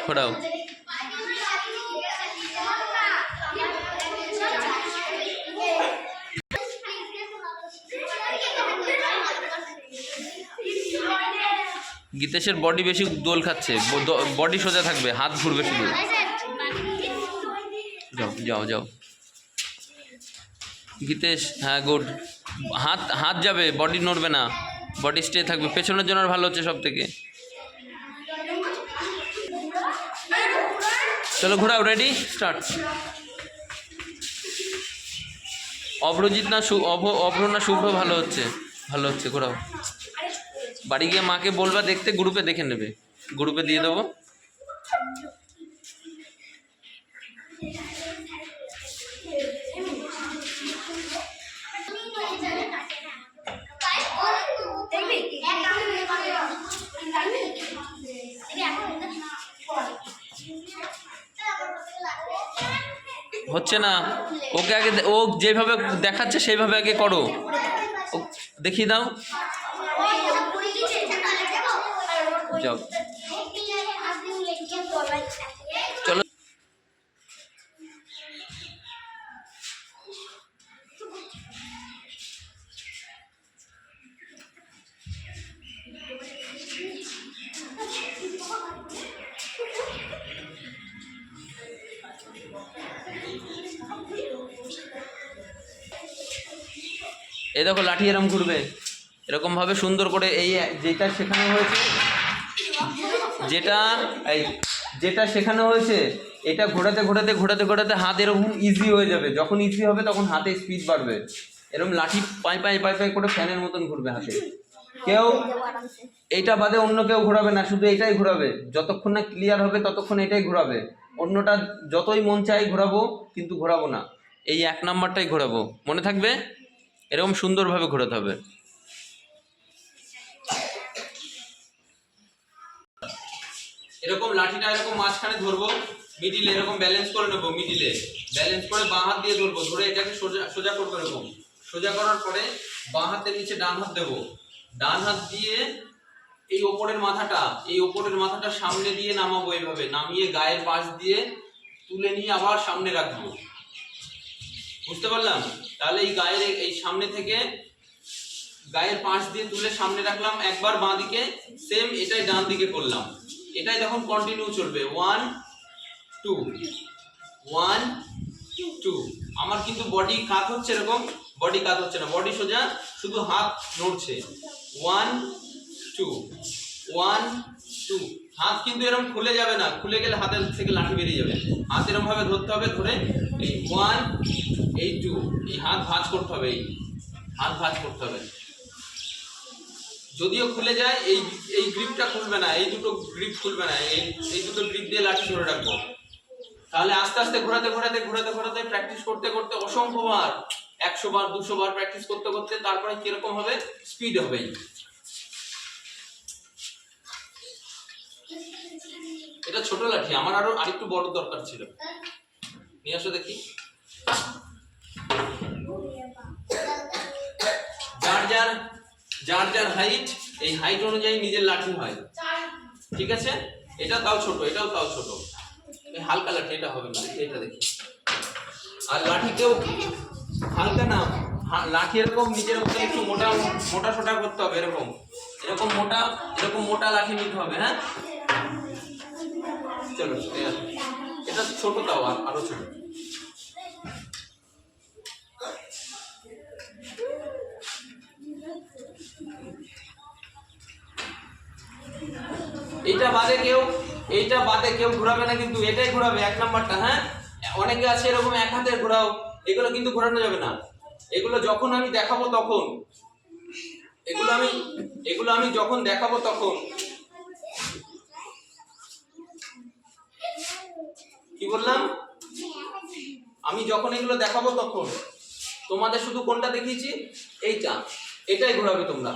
ঘোরাও। গীতেশের বডি বেশি দোল খাচ্ছে, বডি সোজা থাকবে, হাত ঘুরবে শুধু। যাও যাও যাও গীতেশ, হ্যাঁ গুড। হাত হাত যাবে, বডি নড়বে না, বডি স্টে থাকবে। পেছনের জন্য ভালো হচ্ছে সব থেকে। চলো ঘোরাও, রেডি, স্টার্ট। অভ্রজিৎ না অভ্র না শুভ্র ভালো হচ্ছে, ভালো হচ্ছে, ঘোরাও। বাড়ি গিয়ে মাকে বলবা দেখতে, গ্রুপে দেখে নেবে, গ্রুপে দিয়ে দেবো। হচ্ছে না, ওকে আগে, ও যেভাবে দেখাচ্ছে সেইভাবে আগে করো, দেখিয়ে দাও। যাও চলো। এই দেখো লাঠি এরকম ঘুরবে, এরকম ভাবে সুন্দর করে। এই যেটা শেখানো হয়েছে, যেটা শেখানো হয়েছে, এটা ঘোরাতে ঘোরাতে ঘোরাতে ঘোরাতে হাত এরকম ইজি হয়ে যাবে। যখন ইজি হবে তখন হাতে স্পিড বাড়বে। এরকম লাঠি পাই পাই পাই পাই করে ফ্যানের মতন ঘুরবে হাতে। কেউ এইটা বাদে অন্য কেউ ঘোরাবে না, শুধু এটাই ঘোরাবে। যতক্ষণ না ক্লিয়ার হবে ততক্ষণ এটাই ঘোরাবে। অন্যটা যতই মন চাই ঘোরাবো, কিন্তু ঘোরাবো না, এই 1 নাম্বারটাই ঘোরাবো। মনে থাকবে, এরকম সুন্দরভাবে ঘোরাতে হবে। এরকম লাঠিটা এরকম মাঝখানে ধরবো, মিডিলে এরকম ব্যালেন্স করে নেবো, মিডিলে ব্যালেন্স করে বাঁ হাত দিয়ে ধরবো, ধরে এটাকে সোজা সোজা করবো। এরকম সোজা করার পরে বাঁ হাতের নিচে ডান হাত দেবো, ডান হাত দিয়ে এই ওপরের মাথাটা সামনে দিয়ে নামাবো। এইভাবে নামিয়ে গায়ের পাশ দিয়ে তুলে নিয়ে আবার সামনে রাখবো। বুঝতে পারলাম? তাহলে এই সামনে থেকে গায়ের পাশ দিয়ে তুলে সামনে রাখলাম একবার বাঁ দিকে, সেম এটাই ডান দিকে করলাম। এটাই তখন কন্টিনিউ চলবে, 1 2 1 2। আমার কিন্তু বডি কাত হচ্ছে, এরকম বডি কাত হচ্ছে না, বডি সোজা, শুধু হাত নড়ছে। 1 2 1 2। হাত কিন্তু এরকম খুলে যাবে না, খুলে গেলে হাতের থেকে লাঠি বেরিয়ে যাবে। হাত এরকম ভাবে ধরতে হবে, ধরে এই 1 এই 2, এই হাত ভাঁজ করতে হবে, এই হাত ভাঁজ করতে হবে। যদিও খুলে যায়, এই গ্রিপটা খুলবে না, এই দুটো গ্রিপ খুলবে না, এই দুটো গ্রিপ দিয়ে লাঠি ধরে রাখবো। তাহলে আস্তে আস্তে ঘোরাতে ঘোরাতে ঘোরাতে ঘোরাতে প্র্যাকটিস করতে করতে অসংখ্য বার, 100 বার 200 বার প্র্যাকটিস করতে করতে তারপরে কিরকম হবে, স্পিড হবে। এটা ছোট লাঠি, আমার আরেকটু বড় দরকার ছিল। নিয়ে আসো দেখি। যার যার হাইট, এই হাইট অনুযায়ী নিজের লাঠি হয়, ঠিক আছে? এটা তাও ছোট, এটাও তাও ছোট, এই হালকা লাঠি এটা হবে না, এটা দেখি। আর লাঠিতেও হালকা না, লাঠি এরকম নিজের মতো একটু মোটা মোটা সোটা করতে হবে। এরকম মোটা লাঠি নিতে হবে। হ্যাঁ চলো, এটা ছোট, তাও আরো ছোট। এইটা বাদে কেউ ঘোরাবে না, কিন্তু এটাই ঘোরাবে 1 নাম্বারটা। হ্যাঁ, অনেকে আছে এরকম এক হাতে ঘোরাও, এগুলো কিন্তু ঘোরানো যাবে না। এগুলো যখন আমি দেখাবো তখন, এগুলো আমি যখন দেখাবো তখন, কি বললাম, আমি যখন এগুলো দেখাবো তখন তোমাদের শুধু কোনটা দেখিয়েছি, এটাই ঘোরাবে তোমরা।